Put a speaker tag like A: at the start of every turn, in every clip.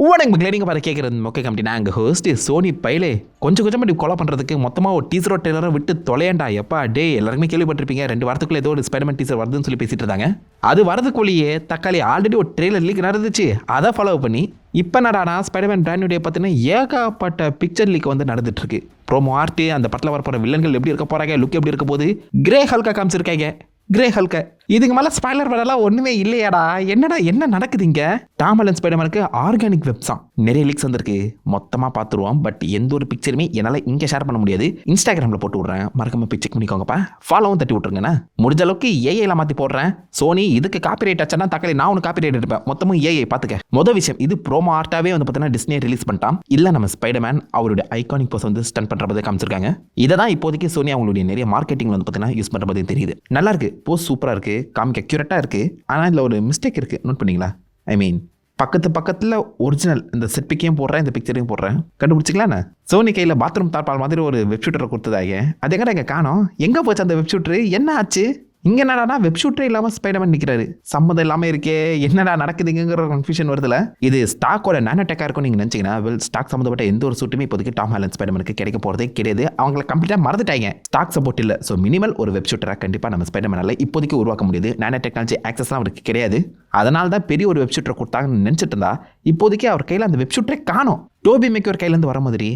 A: வணக்கம் மக்களே, நீங்கள் பார்த்து கேட்குறது மொக்க கம்பெனி. நாங்கள் ஹோஸ்ட் சோனி பைலே கொஞ்சம் கொஞ்சமாக இப்படி கொலை பண்ணுறதுக்கு மொத்தமாக ஒரு டீசரோ டெய்லரோ விட்டு தொலையண்டா. எப்பா டே எல்லாருமே கேள்விப்பட்டிருப்பீங்க, 2 வாரத்துக்குள்ளே ஏதோ ஒரு ஸ்பைடர்மேன் டீசர் வருதுன்னு சொல்லி பேசிட்டு இருந்தாங்க. அது வரதுக்குள்ளேயே தக்காளி ஆல்ரெடி ஒரு ட்ரெய்லர் லீக் நடந்துச்சு. அதை ஃபாலோ பண்ணி இப்போ நடானா ஸ்பைடர்மேன் பிராண்டுடைய பார்த்தீங்கன்னா ஏகப்பட்ட பிக்சர் லீக் வந்து நடந்துட்டு இருக்கு. ப்ரோமோ ஆர்ட்டு, அந்த படத்தில் வரப்போகிற வில்லன்கள் எப்படி இருக்க போகிறாங்க, லுக் எப்படி இருக்க போகுது, கிரே ஹல்கா காமிச்சிருக்காங்க. கிரே ஹல்க இதுக்கு மேலே ஸ்பாய்லர் வரலாம் ஒன்றுமே இல்லையாடா. என்னடா என்ன நடக்குது இங்கே? டாம் ஹாலண்ட் ஸ்பைடர்மேனுக்கு ஆர்கானிக் வெப்ஸாம் நிறைய லீக்ஸ் வந்திருக்கு. மொத்தமாக பார்த்துருவோம். பட் எந்த ஒரு பிக்சருமே என்னால் இங்கே ஷேர் பண்ண முடியாது. இன்ஸ்டாகிராமில் போட்டு விட்றேன், மறக்காம போய் செக் பண்ணிக்கோங்கப்பா. ஃபாலோவும் தட்டி விட்ருங்கண்ணா. முடிஞ்ச அளவுக்கு ஏஐல மாற்றி போடுறேன். சோனி இதுக்கு காப்பிரைட் ஆச்சுன்னா தக்காளி நான் ஒன்று காப்பிரைட் எடுப்பேன். மொத்தமும் ஏஐ பார்த்துக்க. மொதல் விஷயம், இது ப்ரோமோ ஆர்ட்டாவே வந்து பார்த்தீங்கன்னா டிஸ்னே ரிலீஸ் பண்ணிட்டான். இல்லை நம்ம ஸ்பைடர்மேன் அவருடைய ஐகானிக் போஸ் வந்து ஸ்டன் பண்ணுற போதே காமிச்சிருக்காங்க. இதை தான் இப்போதைக்கு சோனி அவங்களுடைய நிறைய மார்க்கெட்டிங் வந்து பார்த்தீங்கன்னா யூஸ் பண்ணுற போதே தெரியுது. நல்லா இருக்கு, போஸ் சூப்பராக இருக்கு, காமிக்க அக்யூரேட்டாக இருக்குது. ஆனால் இதில் ஒரு மிஸ்டேக் இருக்குது, நோட் பண்ணிங்களா? ஐ மீன் பக்கத்தில் ஒரிஜினல் இந்த செட் பிக்கையும் போடுறேன், இந்த பிக்சரையும் போடுறேன். கண்டுபிடிச்சிக்கலாண்ணே. சோனி கையில் பாத்ரூம் தாழ்பால் மாதிரி ஒரு வெப்ஷூட்டரை கொடுத்ததாங்க. அது எங்கடா இங்கே காணோம்? எங்கே போச்சு அந்த வெப்ஷூட்டரு? என்ன ஆச்சு இங்கே? என்னடா வெப்ஷூட்டரே இல்லாமல் ஸ்பைடர்மேன் நிற்கிறாரு, சம்மந்தம் இல்லாமல் இருக்கே, என்னடா நடக்குதுங்கிற கன்ஃபியூஷன் வருதுல. இது ஸ்டாக்கோட நானோடெக்காக இருக்கும் நீங்கள் நினச்சிங்கன்னா, ஸ்டாக் சம்மந்தப்பட்ட எந்த ஒரு சூட்டுமே இப்போதைக்கு டாம் ஹாலண்ட் ஸ்பைடர்மேனுக்கு கிடைக்க போகிறதே கிடையாது. அவங்கள கம்ப்ளீட்டாக மறந்துட்டாங்க. ஸ்டாக் சப்போர்ட் இல்லை. ஸோ மினிமல் ஒரு வெப்ஷூட்டராக கண்டிப்பாக நம்ம ஸ்பைடர்மேனால் இப்போதைக்கு உருவாக்க முடியாது. நானோ டெக்னாலஜி ஆக்சஸ்லாம் அவருக்கு கிடையாது. அதனால தான் பெரிய ஒரு வெப்ஷூட்டரை கொடுத்தாங்கன்னு நினச்சிட்டு இருந்தா, இப்போதைக்கு அவர் கையில் அந்த வெப்ஷூட்டரே காணோம். டோபி மேக்கர் கையிலேருந்து வர மாதிரி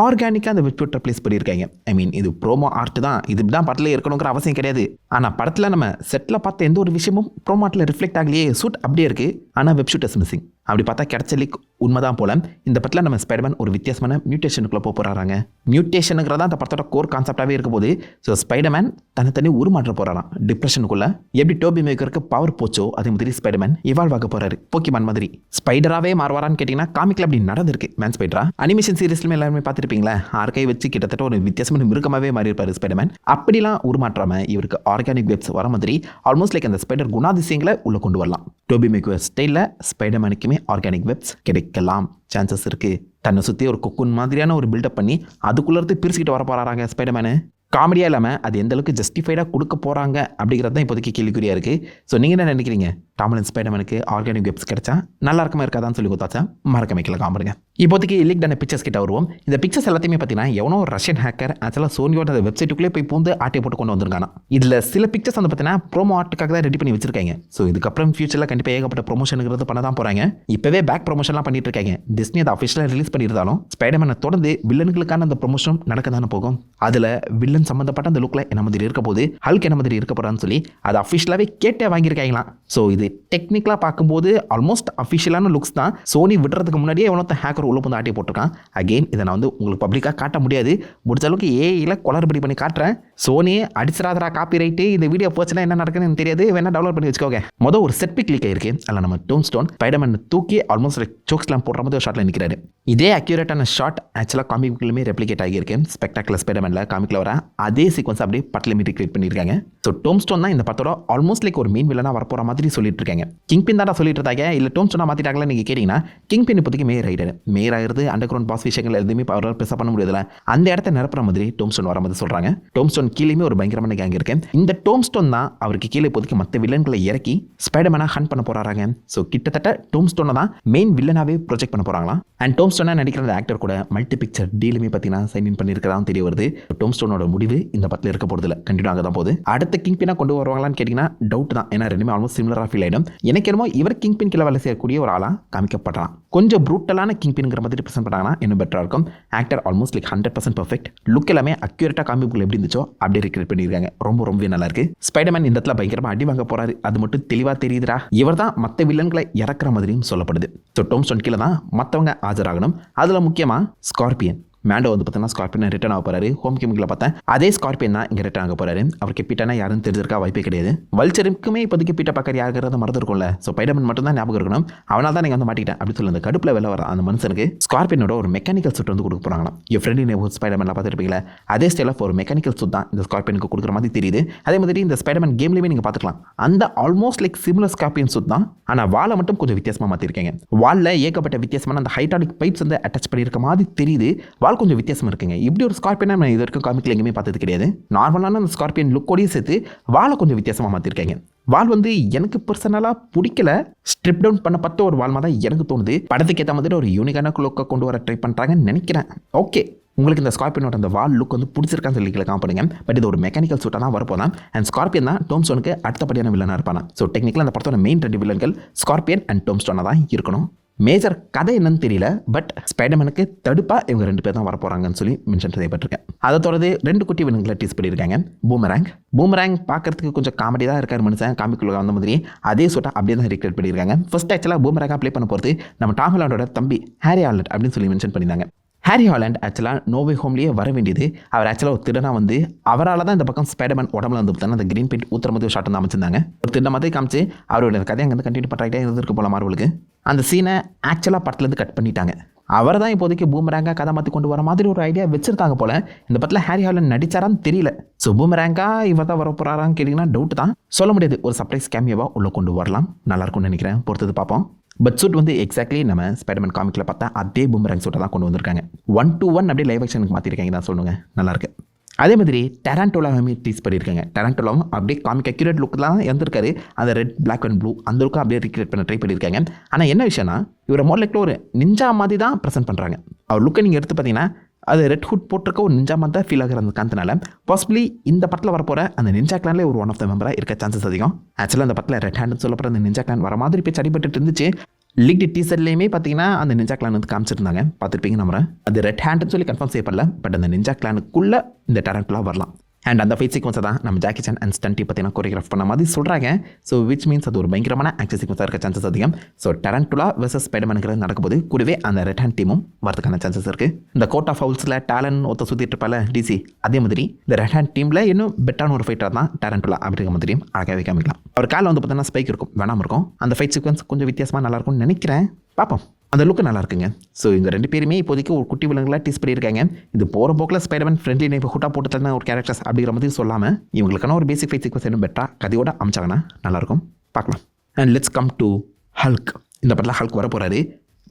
A: ஆர்கானிக்காக அந்த வெப்ஷூட்டை ப்ளேஸ் பண்ணியிருக்காங்க. ஐ மீன் இது ப்ரோமோ ஆர்ட் தான், இது தான் படத்தில் இருக்கணுங்கிற அவசியம் கிடையாது. ஆனால் படத்தில் நம்ம செட்டில் பார்த்த எந்த ஒரு விஷயமும் ப்ரோமோ ஆர்ட்டில் ரிஃப்ளெக்ட் ஆகலையே. சூட் அப்படியே இருக்குது, ஆனால் வெப்ஷூட்டர்ஸ் மிஸ்ஸிங். அப்படி பார்த்தா கிடைச்ச லீக் உண்மைதான் போல. இந்த படத்தில் நம்ம ஸ்பைடர்மேன் ஒரு வித்தியாசமான மியூட்டேஷனுக்குள்ளே போகிறாங்க. மியூட்டேஷனுங்கிறதா அந்த படத்தோட கோர் கான்செப்டாகவே இருக்க போது. ஸோ ஸ்பைடர்மேன் தனித்தனி உருமாற்ற போகிறாராம் டிப்ரெஷனுக்குள்ளே. எப்படி டோபி மேக்கருக்கு பவர் போச்சோ அதே மாதிரி ஸ்பைடர்மேன் இவால்வ் ஆக போகிறாரு, போக்கிமான் மாதிரி. ஸ்பைடராகவே மாறுவாரான்னு கேட்டிங்கன்னா காமிக்கில் அப்படி நடந்திருக்கு. மேன் ஸ்பைடரா அனிமேஷன் சீரிஸ்லுமே எல்லாருமே பார்த்துருப்பீங்களா, ஆர்கை வச்சு கிட்டத்தட்ட ஒரு வித்தியாசமான மிருகமாகவே மாறி இருப்பார் ஸ்பைடர்மேன். அப்படிலாம் உருமாற்றாமல் இவருக்கு ஆர்கானிக் வெப்ஸ் வர மாதிரி ஆல்மோஸ்ட் லைக் அந்த ஸ்பைடர் குணாதிசயங்களை உள்ள கொண்டு வரலாம். டோபி மேக்கர் ஸ்டைலில் ஸ்பைடர்மேனுக்குமே ஆர்கானிக் வெப்ஸ் கிடைக்கலாம் சான்சஸ் இருக்குது. தன்னை சுற்றி ஒரு கொக்குன் மாதிரியான ஒரு பில்டப் பண்ணி அதுக்குள்ளே இருந்து பிரிச்சுக்கிட்டு வர போகிறாங்க ஸ்பைடர்மேனு. காமெடியாக இல்லாமல் அது எந்த அளவுக்கு ஜஸ்டிஃபைடாக கொடுக்க போகிறாங்க அப்படிங்கிறது தான் இப்போதைக்கு கேள்விக்குறியாக இருக்குது. ஸோ நீங்கள் என்ன நினைக்கிறீங்க? டாம் ஹாலண்ட் ஸ்பைடர்மேனுக்கு ஆர்கானிக் வெப்ஸ் கிடைச்சா நல்லா இருக்குமா இருக்காதான்னு சொல்லி கொடுத்தாச்சா மறக்க வைக்கல காமெடுங்க. இப்போதைக்கு லீக்டான பிக்சர்ஸ் கிட்ட வருவோம். இந்த பிக்சர்ஸ் எல்லாத்தையுமே பார்த்தீங்கன்னா எவனோ ஒரு ரஷ்யன் ஹேக்கர் ஆக்சுவலாக சோனியோட அந்த வெப்சைட்டுக்குள்ளே போய் பூந்து ஆட்டை போட்டு கொண்டு வந்திருக்காங்க. இதில் சில பிக்சர்ஸ் வந்து பார்த்தீங்கன்னா ப்ரோமோ ஆர்ட்டுக்காக தான் ரெடி பண்ணி வச்சிருக்காங்க. ஸோ இதுக்கப்புறம் ஃபியூச்சரில் கண்டிப்பாக ஏகப்பட்ட ப்ரொமோஷனுங்கிறது பண்ண தான் போகிறாங்க. இப்போவே பேக் ப்ரொமோஷன்லாம் பண்ணிட்டு இருக்காங்க. டிஸ்னி அதை அஃபிஷியலாக ரிலீஸ் பண்ணியிருந்தாலும் ஸ்பைடர்மேனை தொடர்ந்து வில்லனுங்களுக்கான அந்த ப்ரொமோஷன் நடக்க தானே போகும். அதில் வில்லன் சம்மந்தப்பட்ட அந்த லுக்கில் என்ன மாதிரி இருக்க போது, ஹல்க் என்ன மாதிரி இருக்க போகிறான்னு சொல்லி அதை அஃபிஷியலாகவே கேட்டே வாங்கியிருக்காங்களாம். ஸோ இது டெக்னிக்கலாக பார்க்கும்போது ஆல்மோஸ்ட் அஃபிஷியலான லுக்ஸ் தான். சோனி விடுறதுக்கு முன்னாடியே எவ்வளோ ஹேக்கர் உள்ள வந்து ஆட்டி போட்டிருக்கான். அகெயின் இதை நான் வந்து உங்களுக்கு பப்ளிக்காக காட்ட முடியாது. முடிஞ்ச அளவுக்கு ஏஐல குளறுபடி பண்ணி காட்டுறேன். சோனியே அடிச்சிராதரா காப்பி ரைட்டு. இந்த வீடியோ போச்சுன்னா என்ன நடக்குதுன்னு தெரியாது, வேணா டவுன்லோட் பண்ணி வச்சுக்கோங்க. மொதல் ஒரு செட் பிக் லீக் ஆயிருக்கு. அதில் நம்ம டோம் ஸ்டோன் ஸ்பைடர்மேன் தூக்கி ஆல்மோஸ்ட் சோக்ஸ்லாம் போடுற மாதிரி ஒரு ஷாட்டில் நிற்கிறாரு. இதே அக்யூரேட்டான ஷாட் ஆக்சுவலாக காமிக்லுமே ரெப்ளிகேட் ஆகியிருக்கு. ஸ்பெக்டாக்குலர் ஸ்பைடர்மேனில் காமிக்கில் வர அதே சீக்வன்ஸ் அப்படியே பட்டில் கிரியேட் பண்ணியிருக்காங்க. ஸோ டோம் ஸ்டோன் தான் இந்த படத்தோட ஆல்மோஸ்ட் லைக் ஒரு மெயின் வில்லனாக வரப்போகிற மாதிரி சொல்லிட்டு இருக்காங்க. கிங் பின் தான் சொல்லிட்டு இருந்தாங்க, இல்லை டோம் ஸ்டோனாக மாற்றிட்டாங்களா நீங்கள் கேட்டிங்கன்னா, கிங் பின் இப்போதைக்கு மேயர் ஆகிட்டாரு. மேயர் ஆகிறது அண்டர் கிரவுண்ட் பாஸ் விஷயங்கள் எதுவுமே அவரால் பெருசாக பண்ண முடியாதுல. அந்த இடத்த நிரப்புற மாதிரி டோம் ஸ்டோன் வர மாதிரி சொல்கிறாங்க. டோம் ஸ்டோன் கீழேயுமே ஒரு பயங்கரமான கேங் இருக்கு. இந்த டோம் ஸ்டோன் தான் அவருக்கு கீழே இப்போதைக்கு மற்ற வில்லன்களை இறக்கி ஸ்பைடர்மேனாக ஹண்ட் பண்ண போகிறாங்க. ஸோ கிட்டத்தட்ட டோம் ஸ்டோனை தான் மெயின் வில்லனாகவே ப்ரொஜெக்ட் பண்ண போகிறாங்களா. அண்ட் டோம் ஸ்டோனாக நடிக்கிற அந்த ஆக்டர் கூட மல்டி பிக்சர் டீலுமே பார்த்தீங்கன்னா சைன் இன் பண்ணியிருக்கிறதா தெரிய வருது. டோம் ஸ்டோனோட முடிவு இந்த படத்தில் இருக்க போகிறதுல கண்டினியூ ஆக தான் போகுது. அடுத்த கிங் பின்னா கொண்டு வருவாங்களான்னு கேட்டிங்கன்னா டவுட் தான். ஏன்னா ரெண்டுமே ஆல்மோஸ்ட் சிமிலராக ஃபீல் ஆகிடும். எனக்கு என்னமோ இவர் கிங் பின் கீழே வேலை செய்யக்கூடிய ஒரு ஆளாக காமிக்கப்படுறான். கொஞ்சம் ப்ரூட்டலான கிங் பின்ங்கிற மாதிரி ப்ரெசென்ட் பண்ணாங்கன்னா இன்னும் பெட்டராக இருக்கும். Actor almost like 100% perfect. Look எல்லாமே அக்யூரேட்டாக காமிப்புகள் எப்படி இருந்துச்சோ அப்படியே ரிக்ரியேட் பண்ணியிருக்காங்க. ரொம்பவே நல்லா இருக்கு. ஸ்பைடர்மேன் இந்த இடத்துல பயங்கரமாக அடி வாங்க போறாரு, அது மட்டும் தெளிவாக தெரியுதுடா. இவர் தான் மற்ற வில்லன்களை இறக்குற மாதிரியும் சொல்லப்படுது. ஸோ டோம் ஸ்டோன் கீழே தான் மற்றவங்க ஆஜராகணும். அதில் முக்கியமாக ஸ்கார்பியன் மேண்டோ வந்து பார்த்தீங்கன்னா ஸ்கார்பியன் ரிட்டர்ன் ஆக போறாரு. ஹோம் கேமிங்கில் பார்த்தேன் அதே ஸ்கார்பியன் தான் இங்கே ரிட்டர்ன் ஆக போறாரு. அவருக்கு பீட்டனா யாருன்னு தெரிஞ்சிருக்கா வாய்ப்பே கிடையாது. வல்ச்சருக்குமே இப்போதைக்கு பீட்டர் பக்கர் யாருங்கிறத மறந்து இருக்கும்ல. ஸோ ஸ்பைடர்மேன் மட்டும் தான் ஞாபகம் இருக்கணும். அவனால் தான் நீங்கள் வந்து மாட்டிக்கிட்டேன் அப்படி சொல்லி அந்த கடுப்பில் வெளில வர அந்த மனுஷனுக்கு ஸ்கார்பியனோட ஒரு மெக்கானிக்கல் சூட் வந்து கொடுக்க போறாங்களாம். என் ஃப்ரெண்டு நெய்பர் ஸ்பைடர்மேனில் பார்த்துருப்பீங்களா, அதே ஸ்டைல் ஆஃப் ஒரு மெக்கானிக்கல் சூட் தான் இந்த ஸ்கார்பியனுக்கு கொடுக்குற மாதிரி தெரியுது. அதே மாதிரி இந்த ஸ்பைடர்மேன் கேம்லேயுமே நீங்கள் பார்த்துக்கலாம். அந்த almost like similar scorpion suit தான். ஆனால் வாலை மட்டும் கொஞ்சம் வித்தியாசமாக மாற்றிருக்காங்க. வாலில் ஏகப்பட்ட வித்தியாசமான அந்த ஹைட்ராலிக் பைப்ஸ் வந்து அட்டாச் பண்ணியிருக்க மாதிரி தெரியுது. வால் வால் கொஞ்சம் வித்தியாசம் இருக்குங்க. இப்படி ஒரு ஸ்கார்பியனை நான் இது வரைக்கும் காமிக்கில் எங்கேயுமே பார்த்தது கிடையாது. நார்மலான அந்த ஸ்கார்பியன் லுக்கோடையும் சேர்த்து வாலை கொஞ்சம் வித்தியாசமாக மாற்றிருக்காங்க. வால் வந்து எனக்கு பர்சனலாக பிடிக்கல. ஸ்ட்ரிப் டவுன் பண்ணப்பட்ட ஒரு வால் மாதிரி தான் எனக்கு தோணுது. படத்துக்கு ஏற்ற மாதிரி ஒரு யூனிக்கான லுக்கை கொண்டு வர ட்ரை பண்ணுறாங்கன்னு நினைக்கிறேன். ஓகே, உங்களுக்கு இந்த ஸ்கார்பியனோட அந்த வால் லுக் வந்து பிடிச்சிருக்கான்னு சொல்லி காமிப்படுங்க. பட் இது ஒரு மெக்கானிக்கல் சூட்டாக தான் வரப்போதான். அண்ட் ஸ்கார்பியன் தான் டோம் ஸ்டோனுக்கு அடுத்தபடியான வில்லனாக இருப்பாங்க. ஸோ டெக்னிக்கலாக அந்த படத்தோட மெயின் 2 வில்லன்கள் ஸ்கார்பியன் அண்ட் டோம் ஸ்டோனாக தான் இருக்கணும். மேஜர் கதை என்னன்னு தெரியல. பட் ஸ்பைடர்மேனுக்கு தடுப்பாக இவங்க 2 பேர் தான் வரப்போகிறாங்கன்னு சொல்லி மென்ஷன் செய்யப்பட்டிருக்கேன். அதை தொடர்ந்து 2 குட்டி வில்லன்களை டீஸ் பண்ணியிருக்காங்க. பூமராங் பார்க்கறதுக்கு கொஞ்சம் காமெடி தான் இருக்கார் மனுஷன். காமிக்குள்ள வந்த மாதிரி அதே சூட்டாக அப்படியே தான் ரீக்ரியேட் பண்ணியிருக்காங்க. ஃபர்ஸ்ட் ஆக்சுவலாக பூமராங்காக ப்ளே பண்ண போகிறது நம்ம டாம் ஹாலண்டோட தம்பி ஹாரி ஹாலண்ட் அப்படின்னு சொல்லி மென்ஷன் பண்ணியிருந்தாங்க. ஹாரி ஹாலண்ட் ஆக்சுவலாக நோவே ஹோம்லேயே வர வேண்டியது. அவர் ஆக்சுவலாக ஒரு திருடனா வந்து அவரால் தான் இந்த பக்கம் ஸ்பைடர்மேன் உடம்புல வந்து பார்த்தா அந்த கிரீன் பெயிண்ட் ஊற்றுற மாதிரி ஒரு ஷாட் வந்து அமைச்சிருந்தாங்க. ஒரு திருட மாதிரி காமிச்சு அவரோட கதையை அங்கே கண்டினியூ பண்ணுறாக்கிட்டே இருந்திருக்கு போல மார்வலுக்கு. அந்த சீனை ஆக்சுவலாக படத்துலேருந்து கட் பண்ணிட்டாங்க. அவர் தான் இப்போதைக்கு பூமராங்காக கதை மாற்றி கொண்டு வர மாதிரி ஒரு ஐடியா வச்சிருக்காங்க போல. இந்த படத்தில் ஹாரி ஹாலண்ட் நடிச்சாரான்னு தெரியல. ஸோ பூமராங்காக இவர் தான் வர போகிறாரான்னு கேட்டிங்கன்னா டவுட் தான், சொல்ல முடியாது. ஒரு சர்ப்ரைஸ் கேமியோவாக உள்ளே கொண்டு வரலாம், நல்லாயிருக்கும்னு நினைக்கிறேன். பொறுத்தது பார்ப்போம். பட் சூட் வந்து எக்ஸாக்ட்லி நம்ம ஸ்பைடர்மேன் காமிக்கில் பார்த்தா அதே பூமராங் சூட்டை தான் கொண்டு வந்திருக்காங்க. 1-to-1 அப்படியே லைவ் ஆக்ஷனுக்கு மாற்றிருக்காங்க தான் சொல்லுங்கள், நல்லாயிருக்கு. அதே மாதிரி டெராண்டோலாவுமே டீஸ் பண்ணியிருக்காங்க. டெராண்டோலாவும் அப்படியே காமிக் அக்யூரேட் லுக்கில் தான் இருந்திருக்காரு. அந்த ரெட், பிளாக் அண்ட் ப்ளூ அந்த லுக்கு அப்படியே ரீக்ரியேட் பண்ண ட்ரை பண்ணியிருக்காங்க. ஆனால் என்ன விஷயம்னா இவரை மோட்லைக்கில் ஒரு நிஞ்சா மாதிரி தான் ப்ரெசென்ட் பண்ணுறாங்க. அவர் லுக்கை நீங்கள் எடுத்து பார்த்தீங்கன்னா அது ரெட் ஹுட் போட்டிருக்க ஒரு நிஞ்சா மாதிரி தான் ஃபீல் ஆகிற அந்த காரணத்தினால பாசிபிளி இந்த படத்தில் வரப்போகிற அந்த நிஞ்சா கிளான்லேயே ஒரு ஒன் ஆஃப் த மெம்பராக இருக்க சான்சஸ் அதிகம். ஆக்சுவலாக அந்த படத்தில் ரெட் ஹேண்ட்னு சொல்லப்படுற அந்த நிஞ்சா கிளான் வர மாதிரி பேச்சு அடிபட்டு இருந்துச்சு. லீக்டு டீசர்லேயுமே பார்த்தீங்கன்னா அந்த நிஞ்சா கிளான் வந்து காமிச்சிருந்தாங்க, பார்த்துருப்பீங்க நம்புறேன். அது ரெட் ஹேண்ட்னு சொல்லி கன்ஃபார்ம் செய்யப்படல. பட் அந்த நிஞ்சா கிளானுக்குள்ளே இந்த டேரண்ட்லாம் வரலாம். அண்ட் அந்த ஃபைட் சீக்வன்ஸை தான் நம்ம ஜாக்கி சான் அண்ட் ஸ்டண்ட்டி பார்த்தீங்கன்னா கோரியோகிராஃப் பண்ண மாதிரி சொல்கிறாங்க. ஸோ விச் மீன்ஸ் அது ஒரு பயங்கரமான ஆக்ஷன் சீக்வன்ஸாக இருக்க சான்சஸ் அதிகம். ஸோ டெரண்டோலா வெர்சஸ் ஸ்பைடர்மேனுங்கிறது நடக்கும்போது கூடவே அந்த ரெட் ஹேண்ட் டீமும் வரதுக்கான சான்சஸ் இருக்குது. இந்த கோர்ட் ஆஃப் ஹவுல்ஸில் டேலன் ஒருத்த சுற்றிட்டு இருப்பால டிசி, அதே மாதிரி இந்த ரெட் ஹேண்ட் டீமில் இன்னும் பெட்டான ஒரு ஃபைட்டர் தான் டெரண்டோலா அப்படிங்கிற மாதிரியும் அழகாகவே காமிக்கலாம். அவர் காலில் வந்து பார்த்தீங்கன்னா ஸ்பைக் இருக்கும், வேணாம் இருக்கும். அந்த ஃபைட் சீக்வன்ஸ் கொஞ்சம் வித்தியாசமாக நல்லாயிருக்கும்னு நினைக்கிறேன், பார்ப்போம். அந்த லுக்கு நல்லா இருக்குங்க. ஸோ இந்த 2 பேருமே இப்போதைக்கு ஒரு குட்டி விலங்குகளாக டீஸ் பண்ணியிருக்காங்க. இது போகிற போக்கில் ஸ்பைடர்மேன் ஃப்ரெண்ட்லி நைஃப் ஹூட்டா போட்டு தரன ஒரு கேரக்டர்ஸ் அப்படிங்கிற மாதிரி சொல்லாமல் இவங்களுக்கான ஒரு பேசிக் ஃபைட் சீக்வன்ஸ் இன்னும் பெட்டராக கதையோட அமைச்சாங்கன்னா நல்லாயிருக்கும், பார்க்கலாம். And let's come to Hulk. இந்த படத்தில் ஹல்க் வர போகிறாரு.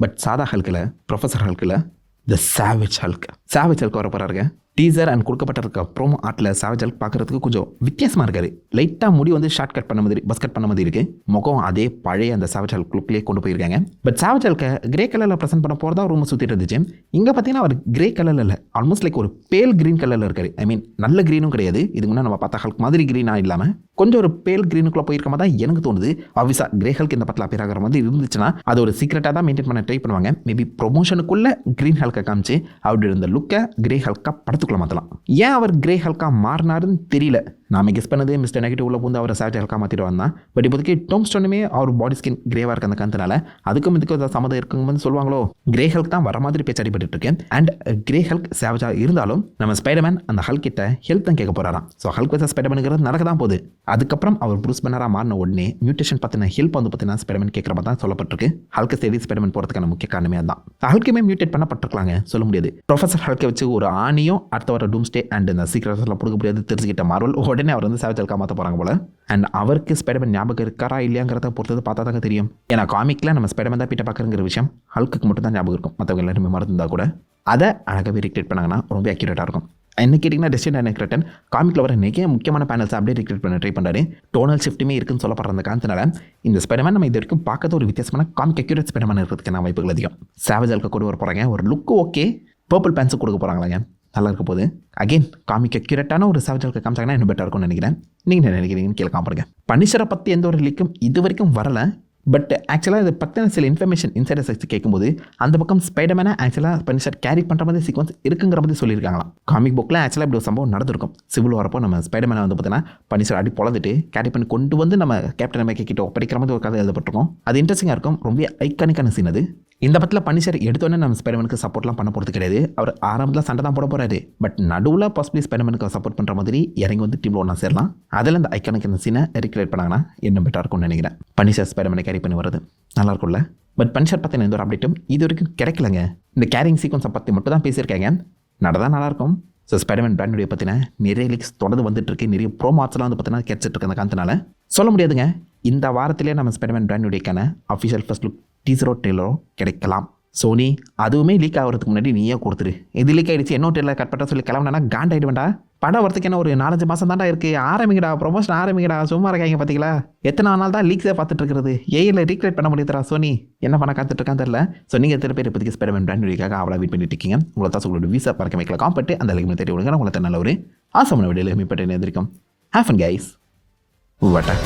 A: பட் சாதா ஹல்கில், ப்ரொஃபஸர் ஹல்கில் த சாவேஜ் ஹல்க் வர போகிறாருங்க. டீசர் அண்ட் கொடுக்கப்பட்டிருக்க ப்ரோமோ ஆர்ட்டில் சாவேஜ் ஹல்க் பார்க்குறதுக்கு கொஞ்சம் வித்தியாசமாக இருக்காரு. லைட்டாக முடி வந்து ஷார்ட் கட் பண்ண மாதிரி, பஸ் கட் பண்ண மாதிரி இருக்குது. முகம் அதே பழைய அந்த சாவேஜ் ஹல்க் லுக்லேயே கொண்டு போயிருக்காங்க. பட் சாவேஜ் ஹல்கை கிரே கலரில் ப்ரெசென்ட் பண்ண போகிறதா ரூம் சுற்றிட்டு இருந்துச்சு. இங்கே பார்த்தீங்கன்னா அவர் கிரே கலரில் இல்லை, ஆல்மோஸ்ட் லைக் ஒரு பேல் க்ரீன் கலரில் இருக்காரு. ஐ மீன் நல்ல க்ரீனும் கிடையாது, இதுக்கு முன்னே நம்ம பார்த்தா ஹல்க் மாதிரி க்ரீனாக இல்லாமல் கொஞ்சம் ஒரு பேல் க்ரீனுக்குள்ளே போயிருக்க மாதிரி தான் எனக்கு தோணுது. ஆப்வியஸாக கிரே ஹல்க் இந்த படத்தில் அப்பியர் ஆகிற மாதிரி இருந்துச்சுன்னா அது ஒரு சீக்ரெட்டாக தான் மெயின்டைன் பண்ண ட்ரை பண்ணுவாங்க. மேபி ப்ரொமோஷனுக்குள்ளே க்ரீன் ஹல்கை காமிச்சு அப்படி இருந்த லுக்கை கிரே ஹல்காக படத்துக்குள்ளே மாற்றலாம். ஏன் அவர் கிரே ஹல்காக மாறினாருன்னு தெரியல. நாம கெஸ் பண்ணது மிஸ்டர் நெகட்டிவ் உள்ள பூந்து அவரை சாவேஜ் ஹல்காக மாற்றிட்டு வந்தான். பட் இப்போதைக்கு டோம் ஸ்டோனுமே அவர் பாடி ஸ்கின் கிரேவாக இருக்க அந்த காரணத்தினால அதுக்கும் இதுக்கும் சம்மதம் இருக்குன்னு சொல்லுவாங்களோ. கிரே ஹல்க் தான் வர மாதிரி பேச்சு அடிபட்டு இருக்கு. அண்ட் கிரே ஹல்க் சேவஜாக இருந்தாலும் நம்ம ஸ்பைடர்மேன் அந்த ஹல்க் கிட்ட ஹெல்ப் தான் கேட்க போறாராம். ஸோ ஹல்க் வச்சா ஸ்பைடர்மேனுங்கிறது நடக்க தான் போகுது. அதுக்கப்புறம் அவர் ப்ரூஸ் பேனராக மாறின உடனே மியூட்டேஷன் பற்றின ஹெல்ப் வந்து பார்த்தீங்கன்னா ஸ்பைடர்மேன் கேட்குற மாதிரி தான் சொல்லப்பட்டிருக்கு. ஹல்க் தேடி ஸ்பைடர்மேன் போகிறதுக்கான முக்கிய காரணமே தான். ஹல்க்குமே மியூட்டேட் பண்ணப்பட்டிருக்கலாங்க, சொல்ல முடியாது. ப்ரொஃபஸர் ஹல்கை வச்சு ஒரு ஆணியும் அடுத்த வர டூம்ஸ்டே அண்ட் இந்த சீக்கிரட்ஸ்லாம் கொடுக்க முடியாது தெரிஞ்சுக்கிட்ட மார்வல் உடனே அவர் வந்து சேவஜ் ஹல்கா மாற்ற போகிறாங்க போல. அண்ட் அவருக்கு ஸ்பைடர்மேன் ஞாபகம் இருக்காரா இல்லையாங்கிறத பொறுத்தது பார்த்தா தாங்க தெரியும். ஏன்னா காமிக்கில் நம்ம ஸ்பைடர்மேன் தான் பீட்டர் பார்க்கறங்கிற விஷயம் ஹல்க்கு மட்டும் தான் ஞாபகம் இருக்கும், மற்றவங்க எல்லாருமே மறந்துருந்தா கூட அதை அழகாகவே ரீக்ரியேட் பண்ணாங்கன்னா ரொம்ப அக்யூரேட்டாக இருக்கும். என்ன கேட்டிங்கன்னா டெஸ்டின் அண்ட் கிரட்டன் காமிக்கில் வர நிறைய முக்கியமான பேனல்ஸ் அப்படியே ரீக்ரியேட் பண்ண ட்ரை பண்ணுறாரு. டோனல் ஷிஃப்ட்டுமே இருக்குன்னு சொல்லப்படுற அந்த காரணத்தினால இந்த ஸ்பைடர்மேன் நம்ம இது வரைக்கும் பார்க்காத ஒரு வித்தியாசமான காமிக் அக்யூரேட் ஸ்பைடர்மேன் இருக்கிறதுக்கான வாய்ப்புகள் அதிகம். சேவஜ் ஹல்கை கொண்டு வர போகிறாங்க. ஒரு லுக்கு ஓகே, பர்பிள் பேண்ட்ஸும் கொடுக்க போகிறாங்களாங்க, நல்லா இருக்க போது. அகெயின் காமிக் அக்யூரேட்டான ஒரு சேவஜ் ஹல்கை காமிச்சாங்கன்னா இன்னும் பெட்டராக இருக்கும்னு நினைக்கிறேன். நீங்கள் என்ன நினைக்கிறீங்கன்னு கேட்க காமிடுங்க. பனிஷரை பற்றி எந்த ஒரு லீக்கும் இது வரைக்கும் வரலை. பட் ஆக்சுவலாக இதை பற்றின சில இன்ஃபர்மேஷன் இன்சைடர் சைட்ஸ் கேட்கும்போது அந்த பக்கம் ஸ்பைடர்மேனை ஆக்சுவலாக பனிஷர் கேரி பண்ணுற மாதிரி சீக்வன்ஸ் இருக்குங்கிற மாதிரி சொல்லியிருக்காங்களாம். காமிக் புக்கில் ஆக்சுவலாக இப்படி ஒரு சம்பவம் நடந்திருக்கும். சிவில் வரப்போ நம்ம ஸ்பைடர்மேனை வந்து பார்த்தீங்கன்னா பனிஷர் அடி பொழந்துட்டு கேரி பண்ணி கொண்டு வந்து நம்ம கேப்டன் அமெரிக்கா கிட்ட ஒப்படைக்கிற மாதிரி ஒரு கதை எழுதப்பட்டிருக்கும். அது இன்ட்ரெஸ்டிங்காக இருக்கும், ரொம்ப ஐக்கானிக்கான சீன் அது. இந்த படத்தில் பனிஷர் எடுத்தோன்னே நம்ம ஸ்பைடர்மேனுக்கு சப்போர்ட்லாம் பண்ண போகிறது கிடையாது. அவர் ஆரம்பத்தில் சண்டை தான் போட போகிறாரு. பட் நடுவில் பாசிபிளி ஸ்பைடர்மேனுக்கு சப்போர்ட் பண்ணுற மாதிரி இறங்கி வந்து டீமில் ஒன்றா சேரலாம். அதில் இந்த ஐக்கானிக்கான சீனை ரீக்ரியேட் பண்ணாங்கன்னா இன்னும் பெட்டராக இருக்கும்னு நினைக்கிறேன். பனிஷர் ஸ்பைடர்மேனை கேரி பண்ணி வருது நல்லா இருக்கும்ல. பட் பனிஷர் பற்றின எந்த ஒரு அப்டேட்டும் இது வரைக்கும் கிடைக்கலங்க. இந்த கேரிங் சீக்வன்ஸை பற்றி மட்டும் தான் பேசியிருக்காங்க, நடந்தால் நல்லாயிருக்கும். ஸோ ஸ்பைடர்மேன் பிராண்டுடைய பற்றின நிறைய லீக்ஸ் தொடர்ந்து வந்துட்டு இருக்கு. நிறைய ப்ரோமாட்ஸ்லாம் வந்து பார்த்தீங்கன்னா கிடைச்சிட்டு இருக்கு. அந்த காரணத்தினால சொல்ல முடியாதுங்க, இந்த வாரத்திலே நம்ம ஸ்பைடர்மேன் பிராண்டுடையக்கான அஃபிஷியல் ஃபர்ஸ்ட் லுக் டீசரோ ட்ரெய்லரோ கிடைக்கலாம். சோனி அதுவுமே லீக் ஆகிறதுக்கு முன்னாடி நீயே கொடுத்துரு. இது லீக் ஆகிடுச்சு இன்னொரு டெய்லர் கட் பண்ண சொல்லி கிளம்புனா காண்டாயிடுவேண்டா. படம் வரதுக்கு என்ன ஒரு 4-5 மாதம் தாண்டா இருக்குது. ஆரம்பிங்கடா, ப்ரொமோஷன் ஆரம்பிங்கடா. சும்மா இருக்காங்க பார்த்தீங்களா? எத்தனை நாள் தான் லீக்ஸே பார்த்துட்டு இருக்கிறது. ஏஐயில் ரீக்ரியேட் பண்ண முடியுதுடா சோனி. என்ன பண்ண காத்துட்டு இருக்கான்னு தெரியல. ஸோ நீங்கள் எத்தனை பேர் இப்போதைக்கு ஸ்பைடர்மேன் பிராண்ட் வீடியோக்காக அவ்வளோ வெயிட் பண்ணிட்டு இருக்கீங்க. உங்களை தான் உங்களோட வீசா பறக்க வைக்கலாம் காம்பட்டு அந்த லைக் தேடி விடுங்க. உங்களை நல்ல ஒரு ஆசமான வீடியோவில் மீட் பண்ணி எதிர்க்கும். Have fun guys. வாட்டா